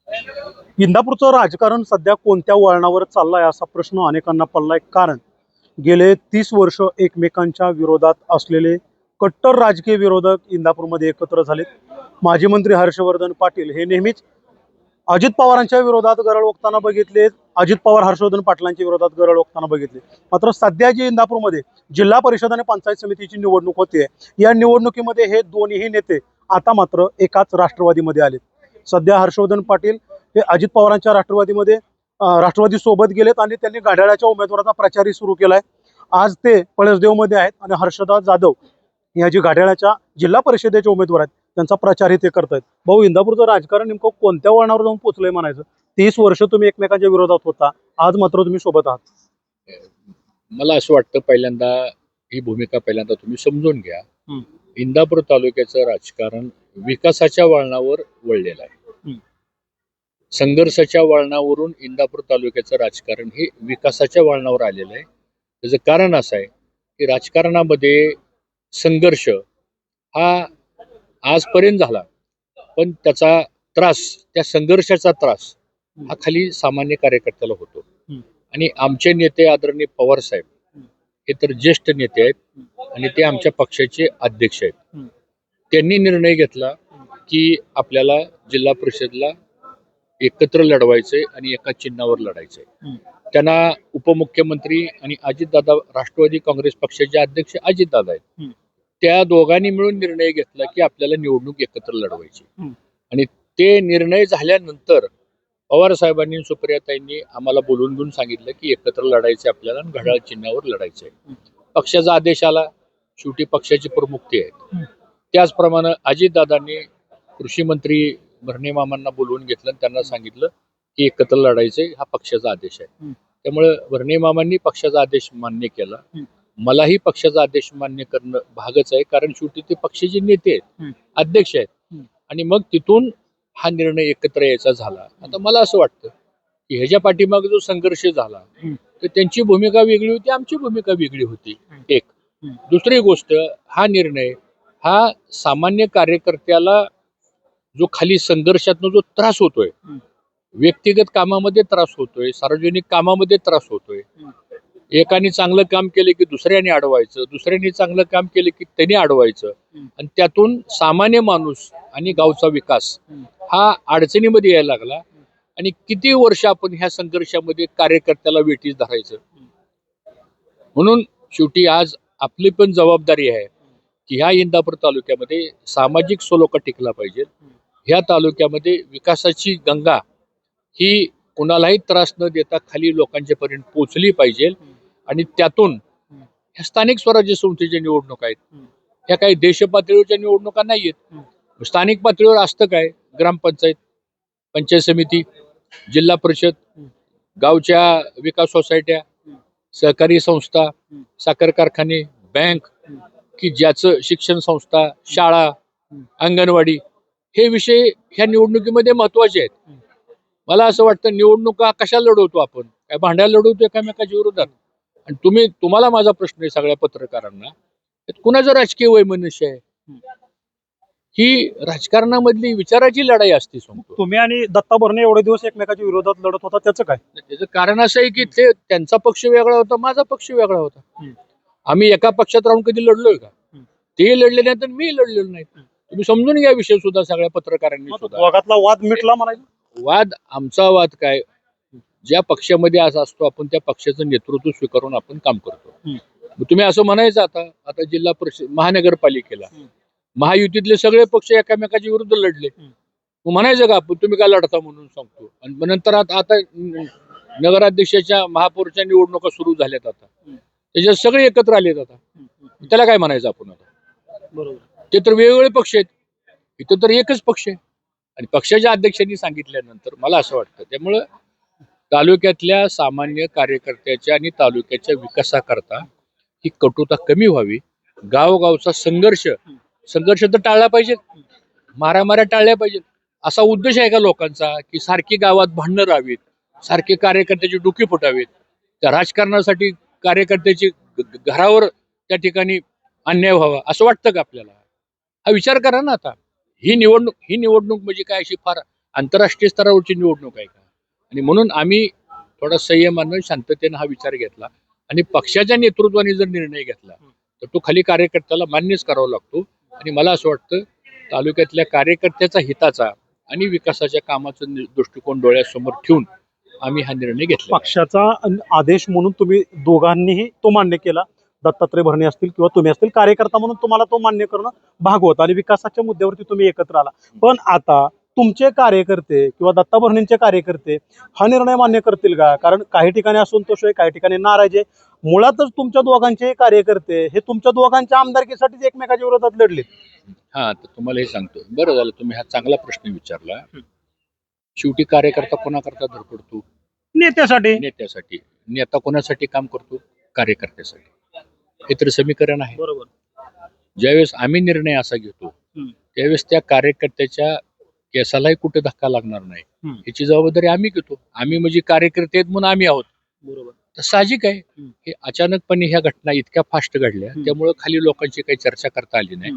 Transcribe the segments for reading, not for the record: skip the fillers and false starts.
इंदापूरचं राजकारण सध्या कोणत्या वळणावर चाललंय असा प्रश्न अनेकांना पडलाय. कारण गेले 30 वर्ष एकमेकांच्या विरोधात असलेले कट्टर राजकीय विरोधक इंदापूरमध्ये एकत्र झालेत. माजी मंत्री हर्षवर्धन पाटील हे नेहमीच अजित पवारांच्या विरोधात गरळ ओकताना बघितले, अजित पवार हर्षवर्धन पाटलांच्या विरोधात गरळ ओकताना बघितले. मात्र सध्या जी इंदापूरमध्ये जिल्हा परिषद आणि पंचायत समितीची निवडणूक होते, या निवडणुकीमध्ये हे दोन्ही नेते आता मात्र एकाच राष्ट्रवादीमध्ये आलेत. सध्या हर्षवर्धन पाटील हे अजित पवारांच्या राष्ट्रवादीमध्ये राष्ट्रवादी सोबत गेलेत आणि त्यांनी घड्याळाच्या उमेदवाराचा प्रचारही सुरू केलाय. आज ते पळसदेवमध्ये आहेत आणि हर्षदा जाधव या जी घड्याळाच्या जिल्हा परिषदेचे उमेदवार आहेत त्यांचा प्रचारही ते करतायत. भाऊ, इंदापूरचं राजकारण नेमकं कोणत्या वळणावर जाऊन पोहोचलंय म्हणायचं? 30 वर्ष तुम्ही एकमेकांच्या विरोधात होता, आज मात्र तुम्ही सोबत आहात. मला असं वाटतं पहिल्यांदा ही भूमिका तुम्ही समजून घ्या. इंदापूर तालुक्याचं राजकारण विकासाच्या वळणावर वळलेलं आहे. संघर्षाच्या वळणावरून इंदापूर तालुक्याचं राजकारण हे विकासाच्या वळणावर आलेलं आहे. त्याचं कारण असं आहे की राजकारणामध्ये संघर्ष हा आजपर्यंत झाला, पण त्याचा त्रास, त्या संघर्षाचा त्रास हा खाली सामान्य कार्यकर्त्याला होतो. आणि आमचे नेते आदरणीय पवार साहेब हे तर ज्येष्ठ नेते आहेत आणि ते आमच्या पक्षाचे अध्यक्ष आहेत. त्यांनी निर्णय घेतला की आपल्याला जिल्हा परिषदला एकत्र लढवायचंय आणि एका चिन्हावर लढायचंय. त्यांना उपमुख्यमंत्री आणि अजितदादा, राष्ट्रवादी काँग्रेस पक्षाचे अध्यक्ष अजितदादा आहेत, त्या दोघांनी मिळून निर्णय घेतला की आपल्याला निवडणूक एकत्र लढवायची. आणि ते निर्णय झाल्यानंतर पवार साहेबांनी, सुप्रियाताईंनी आम्हाला बोलून घेऊन सांगितलं की एकत्र लढायचं आपल्याला आणि घड्याळ चिन्हावर लढायचंय. पक्षाचा आदेश आला, शेवटी पक्षाचे प्रमुख ते आहेत. त्याचप्रमाणे अजितदादांनी कृषी मंत्री भरणे मामांना बोलवून घेतलं आणि त्यांना सांगितलं की एकत्र लढायचंय, हा पक्षाचा आदेश आहे. त्यामुळे भरणे मामांनी पक्षाचा आदेश मान्य केला. मलाही पक्षाचा आदेश मान्य करणं भागच आहे, कारण शेवटी ते पक्षाचे नेते आहेत, अध्यक्ष आहेत. आणि मग तिथून हा निर्णय एकत्र यायचा झाला. आता मला असं वाटतं की ह्याच्या पाठीमागे जो संघर्ष झाला तर त्यांची भूमिका वेगळी होती, आमची भूमिका वेगळी होती. एक दुसरी गोष्ट, हा निर्णय हा सामान्य कार्यकर्त्याला जो खाली संघर्षातून जो त्रास होतोय, व्यक्तिगत कामामध्ये त्रास होतोय, सार्वजनिक कामामध्ये त्रास होतोय. एकाने चांगलं काम केलं की दुसऱ्याने अडवायचं, दुसऱ्याने चांगलं काम केलं की त्यांनी अडवायचं, आणि त्यातून सामान्य माणूस आणि गावचा विकास हा अडचणीमध्ये यायला लागला. आणि किती वर्ष आपण ह्या संघर्षामध्ये कार्यकर्त्याला वेठीस धरायचं. म्हणून शेवटी आज आपली पण जबाबदारी आहे की ह्या इंदापूर तालुक्यामध्ये सामाजिक सलोखा टिकला पाहिजे. ह्या तालुक्यामध्ये विकासाची गंगा ही कुणालाही त्रास न देता खाली लोकांच्या पर्यंत पोहोचली पाहिजे. आणि त्यातून ह्या स्थानिक स्वराज्य संस्थेच्या निवडणुका आहेत, ह्या काही देश पातळीवरच्या निवडणुका नाहीयेत. स्थानिक पातळीवर असतं काय, ग्रामपंचायत, पंचायत समिती, जिल्हा परिषद, गावच्या विकास सोसायट्या, सहकारी संस्था, साखर कारखाने, बँक, की ज्याचं शिक्षण संस्था, शाळा, अंगणवाडी, हे विषय ह्या निवडणुकीमध्ये महत्वाचे आहेत. मला असं वाटतं निवडणुका कशा लढवतो आपण, काय भांड्याला लढवतो एकामेकाच्या विरोधात. आणि तुम्हाला माझा प्रश्न आहे सगळ्या पत्रकारांना, कुणाचं राजकीय वैमनस्य आहे? ही राजकारणामधली विचाराची लढाई असते. तुम्ही आणि दत्ता भरणे एवढे दिवस एकमेकाच्या विरोधात लढत होता, त्याचं काय? त्याचं कारण असं आहे की ते त्यांचा पक्ष वेगळा होता, माझा पक्ष वेगळा होता. आम्ही एका पक्षात राहून कधी लढलोय का? ते लढले नाही तर मी लढलेलो नाही. तुम्ही समजून घ्या विषय सुद्धा सगळ्या पत्रकारांनी सुद्धा. दोघातला वाद मिटला म्हणायचं? वाद, आमचा वाद काय, ज्या पक्षामध्ये आज असतो आपण त्या पक्षाचं नेतृत्व स्वीकारून आपण काम करतो. तुम्ही असं म्हणायचं आता जिल्हा परिषद, महानगरपालिकेला महायुतीतले सगळे पक्ष एकामेकाच्या विरुद्ध लढले, म्हणायचं का तुम्ही काय लढता म्हणून सांगतो. आणि नंतर आता नगराध्यक्षाच्या, महापौरच्या निवडणुका सुरू झाल्यात, आता त्याच्यात सगळे एकत्र आलेत. आता त्याला काय म्हणायचं आपण? आता बरोबर, ते तर वेगवेगळे पक्ष आहेत, इथं तर एकच पक्ष आहे. आणि पक्षाच्या अध्यक्षांनी सांगितल्यानंतर मला असं वाटतं, त्यामुळं तालुक्यातल्या सामान्य कार्यकर्त्याच्या आणि तालुक्याच्या विकासाकरता ही कटुता कमी व्हावी. गावगावचा संघर्ष तर टाळला पाहिजे, मारामाऱ्या टाळल्या पाहिजेत. असा उद्देश आहे का लोकांचा की सारखी गावात भांडणं राहावीत, सारखे कार्यकर्त्याची डोकी फुटावीत, त्या राजकारणासाठी कार्यकर्त्याची घरावर त्या ठिकाणी अन्याय व्हावा असं वाटतं का आपल्याला? हा विचार करा ना. आता ही निवडणूक म्हणजे काय अशी फार आंतरराष्ट्रीय स्तरावरची निवडणूक आहे का? आणि म्हणून आम्ही थोडा संयमानं शांततेनं हा विचार घेतला आणि पक्षाच्या नेतृत्वाने जर निर्णय घेतला तर तो खाली कार्यकर्त्याला मान्यच करावा लागतो. आणि मला असं वाटतं तालुक्यातल्या कार्यकर्त्याचा हिताचा आणि विकासाच्या कामाचा दृष्टिकोन डोळ्यासमोर ठेवून आम्ही हा निर्णय घेतला. पक्षाचा आदेश म्हणून तुम्ही दोघांनीही तो मान्य केला. दत्तात्रय भरणे असतील किंवा तुम्ही असतील, कार्यकर्ता म्हणून तुम्हाला तो मान्य करणं भाग होतं आणि विकासाच्या मुद्द्यावरती तुम्ही एकत्र आला. पण आता तुमचे कार्यकर्ते किंवा दत्ता भरणेंचे कार्यकर्ते हा निर्णय मान्य करतील का? कारण काही ठिकाणी असंतोष आहे, काही ठिकाणी नाराज आहे. मुळातच तुमच्या दोघांचे कार्यकर्ते हे तुमच्या दोघांच्या आमदारकीसाठीच एकमेकाच्या विरोधात लढले. हा, तर तुम्हाला हे सांगतो, बरं झालं तुम्ही हा चांगला प्रश्न विचारला. शेवटी कार्यकर्ता कोणाकरता धडपडतो? नेत्यासाठी. नेत्यासाठी. नेता कोणासाठी काम करतो? कार्यकर्त्यासाठी. हे तर समीकरण आहे. बरोबर. ज्यावेळेस आम्ही निर्णय असा घेतो त्यावेळेस त्या कार्यकर्त्याच्या केसालाही कुठे धक्का लागणार नाही याची जबाबदारी आम्ही घेतो. आम्ही म्हणजे कार्यकर्ते आहेत म्हणून आम्ही आहोत. बरोबर. तर साहजिक आहे. हे अचानकपणे ह्या घटना इतक्या फास्ट घडल्या त्यामुळे खाली लोकांची काही चर्चा करता आली नाही.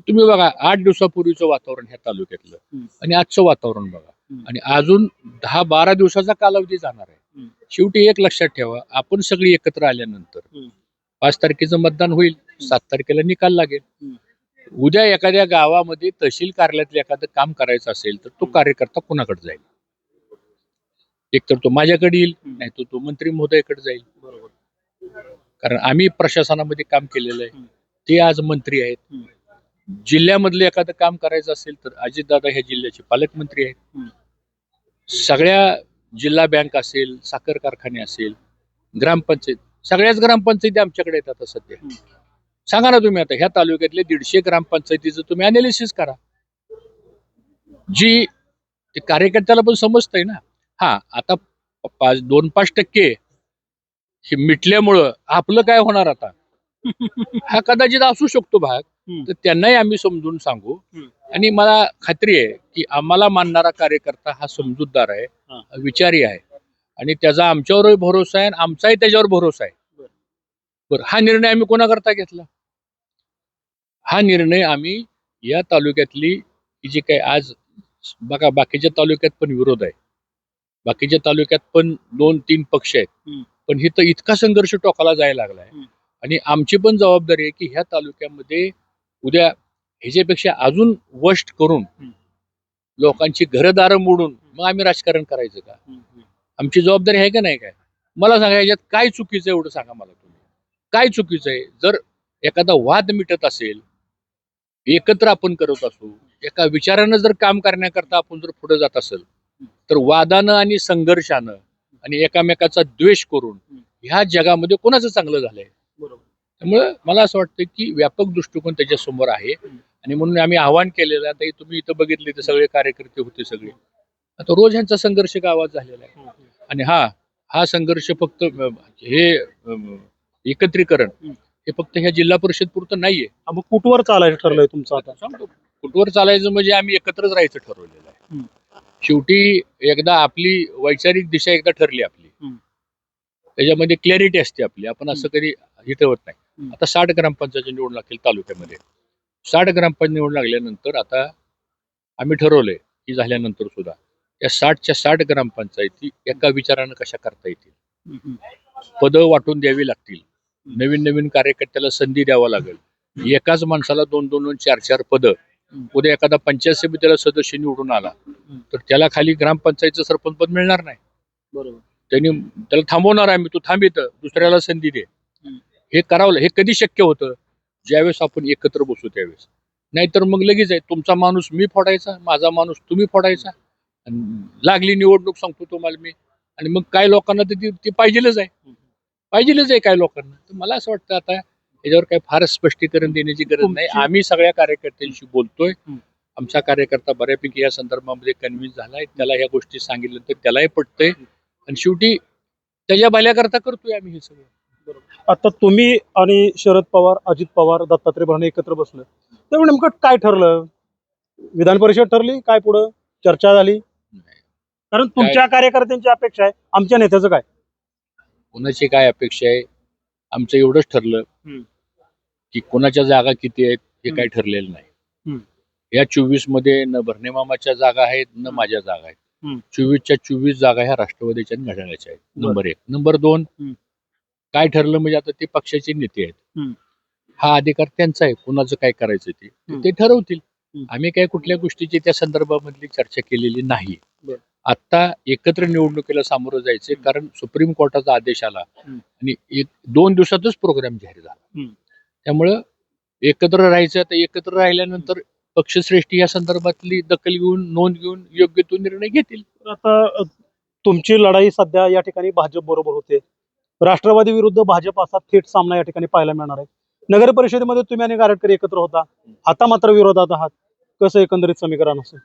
तुम्ही बघा 8 दिवसापूर्वीचं वातावरण ह्या तालुक्यातलं आणि आजचं वातावरण बघा आणि अजून 10-12 दिवसाचा कालावधी जाणार आहे. शेवटी एक लक्षात ठेवा, आपण सगळी एकत्र आल्यानंतर 5 तारखेचं मतदान होईल, 7 तारखेला निकाल लागेल. उद्या एखाद्या गावामध्ये तहसील कार्यालयातलं एखादं काम करायचं असेल तर तो कार्यकर्ता कोणाकडे जाईल? एकतर तो माझ्याकडे येईल, नाही तर तो मंत्री महोदयाकडे जाईल. कारण आम्ही प्रशासनामध्ये काम केलेलं आहे, ते आज मंत्री आहेत. जिल्ह्यामधलं एखादं काम करायचं असेल तर अजितदादा ह्या जिल्ह्याचे पालकमंत्री आहेत. सगळ्या जिल्हा बँक असेल, साखर कारखाने असेल, ग्रामपंचायत, सगळ्याच ग्रामपंचायती आमच्याकडे येतात आता सध्या. सांगा ना तुम्ही आता ह्या तालुक्यातले 150 ग्रामपंचायतीचं तुम्ही अनालिसिस करा. जी ते कार्यकर्त्याला पण समजतंय ना. हा, आता 2-5% हे मिटल्यामुळं आपलं काय होणार आता? हा कदाचित असू शकतो भाग. तर त्यांनाही आम्ही समजून सांगू. आणि मला खात्री आहे की आम्हाला मानणारा कार्यकर्ता हा समजूतदार आहे, विचारी आहे आणि त्याचा आमच्यावरही भरोसा आहे आणि आमचाही त्याच्यावर भरोसा आहे. बरं, हा निर्णय आम्ही कोणाकरता घेतला? हा निर्णय आम्ही या तालुक्यातली जी काही आज बघा बाकीच्या तालुक्यात पण विरोध आहे, बाकीच्या तालुक्यात पण 2-3 पक्ष आहेत, पण इथं इतका संघर्ष टोकाला जायला लागलाय. आणि आमची पण जबाबदारी आहे की ह्या तालुक्यामध्ये उद्या ह्याच्यापेक्षा अजून वर्स्ट करून लोकांची घरदारं मोडून मग आम्ही राजकारण करायचं का? आमची जबाबदारी आहे का नाही? काय मला सांगा, याच्यात काय चुकीचं आहे एवढं सांगा मला तुम्ही. काय चुकीचं आहे? जर एखादा वाद मिटत असेल, एकत्र आपण करत असू, एका विचारानं जर काम करण्याकरता आपण जर पुढे जात असेल तर वादानं आणि संघर्षानं आणि एकामेकाचा द्वेष करून ह्या जगामध्ये कोणाचं चांगलं झालंय? त्यामुळे मला असं वाटतं की व्यापक दृष्टिकोन त्याच्या समोर आहे आणि म्हणून आम्ही आवाहन केलेलं आहे. आता तुम्ही इथं बघितले तर सगळे कार्यकर्ते होते सगळे. आता रोज ह्यांचा संघर्ष गावात झालेला आहे. आणि हा संघर्ष फक्त हे एकत्रीकरण हे फक्त ह्या जिल्हा परिषद पुरतं नाहीये. मग कुठवर चालायचं ठरलंय तुमचं आता? सांगतो, कुठवर चालायचं म्हणजे आम्ही एकत्रच राहायचं ठरवलेलं आहे. शेवटी एकदा आपली वैचारिक दिशा एकदा ठरली आपली, त्याच्यामध्ये क्लॅरिटी असते आपली. आपण असं कधी हे ठेवत नाही. आता 60 ग्रामपंचायत निवडून लागतील तालुक्यामध्ये. 60 ग्रामपंचायत निवडून लागल्यानंतर आता आम्ही ठरवलंय की झाल्यानंतर सुद्धा या 60च्या 60 ग्रामपंचायती एका विचारानं कशा करता येतील, पदं वाटून द्यावी लागतील, नवीन नवीन कार्यकर्त्याला संधी द्यावा लागेल. एकाच माणसाला 2-2, 4-4 पदं. उद्या एखादा पंचायत समितीला सदस्य निवडून आला तर त्याला खाली ग्रामपंचायतचं सरपंच पद मिळणार नाही. बरोबर. त्याला थांबवणार आम्ही, तू थांब इथं, दुसऱ्याला संधी दे. हे करावं. हे कधी शक्य होतं? ज्यावेळेस आपण एकत्र बसू त्यावेळेस. नाहीतर मग लगेच आहे तुमचा माणूस मी फोडायचा, माझा माणूस तुम्ही फोडायचा. लागली निवडणूक सांगतो तुम्हाला मी, आणि मग काय लोकांना तर ती पाहिजेलच आहे काय लोकांना. तर मला असं वाटतं आता याच्यावर काही फार स्पष्टीकरण देण्याची गरज नाही. आम्ही सगळ्या कार्यकर्त्यांशी बोलतोय. आमचा कार्यकर्ता बऱ्यापैकी या संदर्भामध्ये कन्व्हिन्स झालाय. त्याला ह्या गोष्टी सांगितलं तर त्यालाही पटतंय आणि शेवटी त्याच्या भल्याकरता करतोय आम्ही हे सगळं. आता तुम्ही आणि शरद पवार, अजित पवार, दत्तात्रय भरणे एकत्र बसलं तेव्हा नेमकं काय ठरलं? विधान परिषद ठरली काय? पुढं चर्चा झाली? कारण तुमच्या कार्यकर्त्यांची अपेक्षा आहे, आमच्या नेत्याचं काय? कोणाची काय अपेक्षा आहे? आमचं एवढंच ठरलं की कोणाच्या जागा किती आहेत हे काय ठरलेलं नाही. या 24 मध्ये न भरणे मामाच्या जागा आहेत न माझ्या जागा आहेत. हम्म. 24च्या 24 जागा ह्या राष्ट्रवादीच्या आणि घड्याळाच्या आहेत. बरं. नंबर 1. नंबर 2, हम्म. काय ठरलं म्हणजे आता ते पक्षाचे नेते आहेत. हम्म. हा अधिकार त्यांचा आहे, कुणाचं काय करायचं ते ठरवतील. आम्ही काय कुठल्या गोष्टीची त्या संदर्भामधली चर्चा केलेली नाही. बरं. आता एकत्र निवडणुकीला सामोरं जायचे, कारण सुप्रीम कोर्टाचा आदेश आला हम्म. आणि 2 दिवसातच प्रोग्राम जाहीर झाला. हम्म. त्यामुळं एकत्र राहायचं. तर एकत्र राहिल्यानंतर पक्षश्रेष्ठी या संदर्भातली दखल घेऊन, नोंद घेऊन योग्य तो निर्णय घेतील. आता तुमची लढाई सध्या या ठिकाणी भाजप बरोबर होते. राष्ट्रवादी विरुद्ध भाजप असा थेट सामना या ठिकाणी पाहायला मिळणार आहे. नगर परिषदेमध्ये तुम्ही आणि गारटकर एकत्र होता, आता मात्र विरोधात आहात. कसं एकंदरीत समीकरण असेल?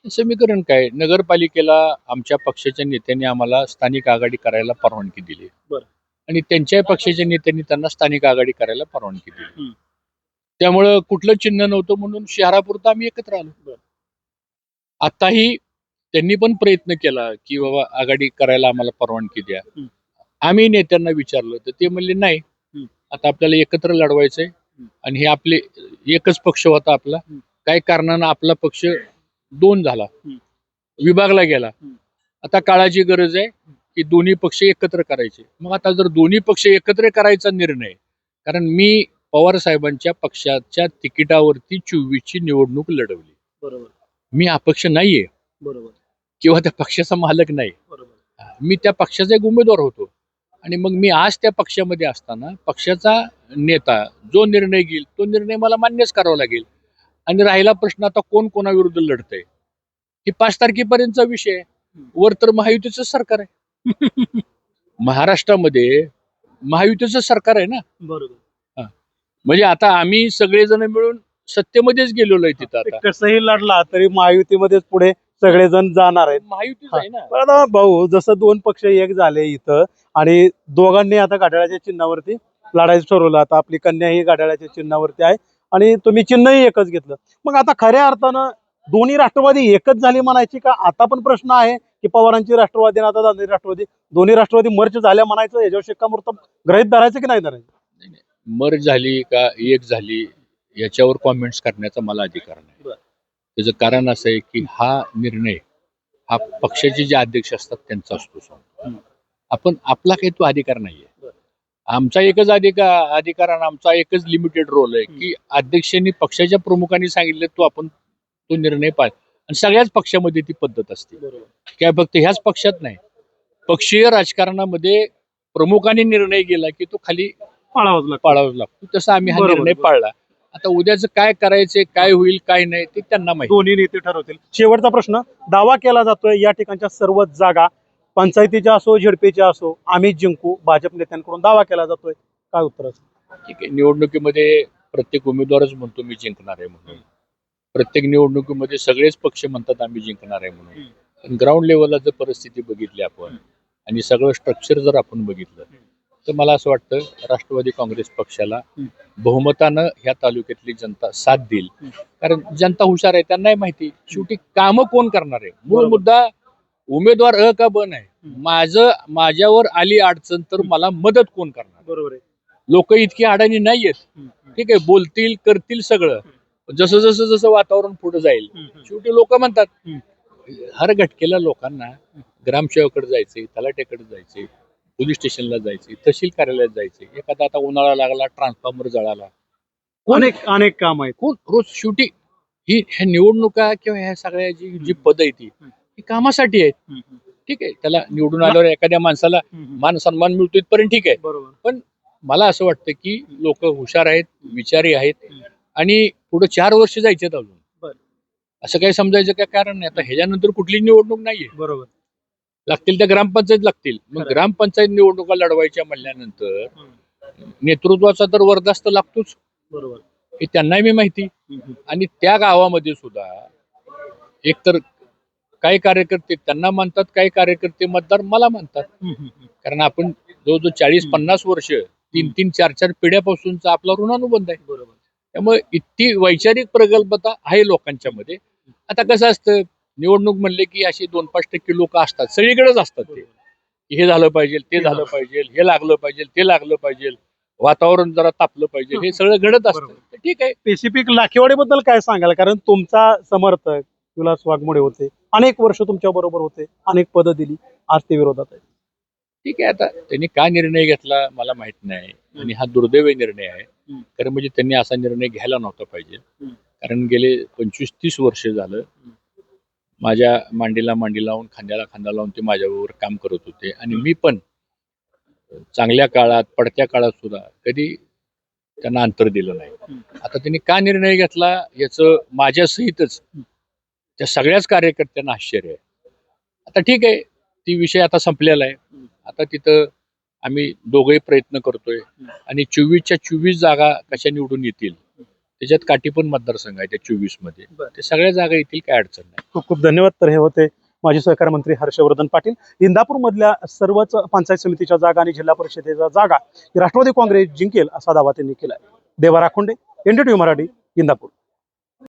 समीकरण काय, नगरपालिकेला आमच्या पक्षाच्या नेत्यांनी आम्हाला स्थानिक आघाडी करायला परवानगी दिली. बरं. आणि त्यांच्या पक्षाच्या नेत्यांनी त्यांना स्थानिक आघाडी करायला परवानगी दिली. हम्म. त्यामुळं कुठलं चिन्ह नव्हतं म्हणून शहरापुरतं आम्ही एकत्र आलो. बरं. आताही त्यांनी पण प्रयत्न केला की बाबा आघाडी करायला आम्हाला परवानगी द्या. आम्ही नेत्यांना विचारलं तर ते म्हणले नाही, आता आपल्याला एकत्र लढवायचंय आणि हे आपले एकच पक्ष होता आपला. काही कारणानं आपला पक्ष 2 झाला, विभागला गेला. आता काळाची गरज आहे की दोन्ही पक्ष एकत्र करायचे. मग आता जर दोन्ही पक्ष एकत्र करायचा निर्णय, कारण मी पवार साहेबांच्या पक्षाच्या तिकिटावरती 24ची निवडणूक लढवली. बरोबर. मी अपक्ष नाहीये. बरोबर. किंवा त्या पक्षाचा मालक नाही. बरोबर. मी त्या पक्षाचा एक उमेदवार होतो. आणि मग मी आज त्या पक्षामध्ये असताना पक्षाचा नेता जो निर्णय घेईल तो निर्णय मला मान्यच करावा लागेल. आणि राहिला प्रश्न आता कोण कोणाविरुद्ध लढतंय, ही 5 तारखेपर्यंतचा विषय आहे. वर तर महायुतीचं सरकार आहे. महाराष्ट्रामध्ये महायुतीचं सरकार आहे ना. बरोबर. म्हणजे आता आम्ही सगळेजण मिळून सत्तेमध्येच गेलेलो आहे तिथं. आता कसंही लढला तरी महायुतीमध्येच पुढे सगळेजण जाणार आहेत. महायुतीच आहे ना. पण आता भाऊ, जसं 2 पक्ष एक झाले इथं आणि दोघांनी आता घड्याळाच्या चिन्हावरती लढायचं ठरवलं. आता आपली कन्या ही घड्याळाच्या चिन्हावरती आहे आणि तुम्ही चिन्हही एकच घेतलं. मग आता खऱ्या अर्थानं दोन्ही राष्ट्रवादी एकच झाली म्हणायची का? आता पण प्रश्न आहे की पवारांची राष्ट्रवादी आणि आता दादांची राष्ट्रवादी, दोन्ही राष्ट्रवादी मर्ज झाल्या म्हणायचं, याच्यावर शिक्कामोर्तब गृहीत धरायचं की नाही धरायचं? मर्ज झाली का एक झाली याच्यावर कॉमेंट्स करण्याचा मला अधिकार नाही. त्याचं कारण असं आहे की हा निर्णय हा पक्षाचे जे अध्यक्ष असतात त्यांचा असतो. आपण आपला काही तो अधिकार नाहीये. आमचा एकच अधिकार आणि आमचा एकच लिमिटेड रोल आहे की अध्यक्षांनी पक्षाच्या प्रमुखांनी सांगितलं तो आपण तो निर्णय पाळ. आणि सगळ्याच पक्षामध्ये ती पद्धत असते. काय फक्त ह्याच पक्षात नाही, पक्षीय राजकारणामध्ये प्रमुखांनी निर्णय गेला की तो खाली पाळावाच लागतो. तसा आम्ही हा निर्णय पाळला. आता उद्याचं काय करायचंय, काय होईल काय नाही ते त्यांना माहिती, दोन्ही नेते ठरवतील. शेवटचा प्रश्न, दावा केला जातोय या ठिकाणच्या सर्व जागा पंचायतीच्या असो झेडपीच्या असो आम्ही जिंकू, भाजप नेत्यांकडून दावा केला जातोय, काय उत्तर असेल? ठीक आहे. निवडणुकीमध्ये प्रत्येक उमेदवारच म्हणतो मी जिंकणार आहे म्हणून. प्रत्येक निवडणुकीमध्ये सगळेच पक्ष म्हणतात आम्ही जिंकणार आहे म्हणून. पण ग्राउंड लेवलला जर परिस्थिती बघितली आपण आणि सगळं स्ट्रक्चर जर आपण बघितलं तर मला असं वाटतं राष्ट्रवादी काँग्रेस पक्षाला बहुमतानं ह्या तालुक्यातली जनता साथ देईल. कारण जनता हुशार आहे, त्यांनाही माहिती शेवटी कामं कोण करणार आहे. मूळ मुद्दा उमेदवार अ का ब नाही, माझ्यावर आली अडचण तर मला मदत कोण करणार. बरोबर आहे. लोक इतकी अडाणी नाहीयेत. ठीक आहे, बोलतील करतील सगळं. जसं जसं जसं वातावरण पुढे जाईल शेवटी लोक म्हणतात. हर घटकेला लोकांना ग्रामसेवकाकडे जायचे, तलाट्याकडे जायचे, पोलीस स्टेशनला जायचे, तहसील कार्यालयात जायचे. एखादा आता उन्हाळा लागला, ट्रान्सफॉर्मर जळाला, अनेक काम आहेत. कोण रोज शेवटी ह्या निवडणुका किंवा ह्या सगळ्याची जी पद आहे ती कामासाठी आहेत. ठीक आहे, त्याला निवडून आल्यावर एखाद्या माणसाला मान सन्मान मिळतो इथपर्यंत ठीक आहे. बरोबर. पण मला असं वाटतं की लोक हुशार आहेत, विचारी आहेत आणि पुढे 4 वर्ष जायचे अजून. असं काही समजायचं काय कारण नाही. आता ह्याच्यानंतर कुठली निवडणूक नाहीये. बरोबर. लागतील त्या ग्रामपंचायत लागतील. मग ग्रामपंचायत निवडणुका लढवायच्या म्हणल्यानंतर नेतृत्वाचा तर वरदास्त लागतोच. बरोबर. हे त्यांनाही मी माहिती. आणि त्या गावामध्ये सुद्धा एकतर काही कार्यकर्ते त्यांना मानतात, काही कार्यकर्ते मतदार मला मानतात. कारण आपण जवळजवळ 40-50 वर्ष 3-3, 4-4 पिढ्यापासूनचा आपला ऋणानुबंध आहे. बरोबर. त्यामुळे इतकी वैचारिक प्रगल्भता आहे लोकांच्या मध्ये. आता कसं असतं, निवडणूक म्हणले की अशी 2-5% लोक असतात, सगळीकडेच असतात ते. हे झालं पाहिजे, ते झालं पाहिजे, हे लागलं पाहिजे, ते लागलं पाहिजे. वातावरण जरा तापलं पाहिजे, हे सगळं घडत असतं. बरोबर. तर ठीक आहे. स्पेसिफिक लाखेवाडीबद्दल काय सांगाल? कारण तुमचा समर्थक विलास वाघमोडे होते, अनेक वर्ष तुमच्या बरोबर होते, अनेक पदं दिली, आज ते विरोधात आहेत. ठीक आहे, आता त्यांनी का निर्णय घेतला मला माहित नाही आणि हा दुर्दैवी निर्णय आहे. खरं म्हणजे त्यांनी असा निर्णय घ्यायला नव्हता पाहिजे. कारण गेले 25-30 वर्ष झालं माझ्या मांडीला मांडी लावून, खांद्याला खांदा लावून ते माझ्याबरोबर काम करत होते आणि मी पण चांगल्या काळात, पडत्या काळात सुद्धा कधी त्यांना अंतर दिलं नाही. आता त्यांनी का निर्णय घेतला याचं माझ्यासहितच त्या सगळ्याच कार्यकर्त्यांना आश्चर्य आहे. आता ठीक आहे, ती विषय आता संपलेला आहे. आता तिथं आम्ही दोघंही प्रयत्न करतोय आणि 24च्या 24 जागा कशा निवडून येतील त्याच्यात काठी पण मतदारसंघ आहे त्या 24 मध्ये. ते सगळ्या जागा येतील, काय अडचण नाही. खूप खूप धन्यवाद. तर हे होते माजी सहकार मंत्री हर्षवर्धन पाटील. इंदापूर मधल्या सर्वच पंचायत समितीच्या जागा आणि जिल्हा परिषदेच्या जागा राष्ट्रवादी काँग्रेस जिंकेल असा दावा त्यांनी केला. देवा राखोंडे, NDTV मराठी, इंदापूर.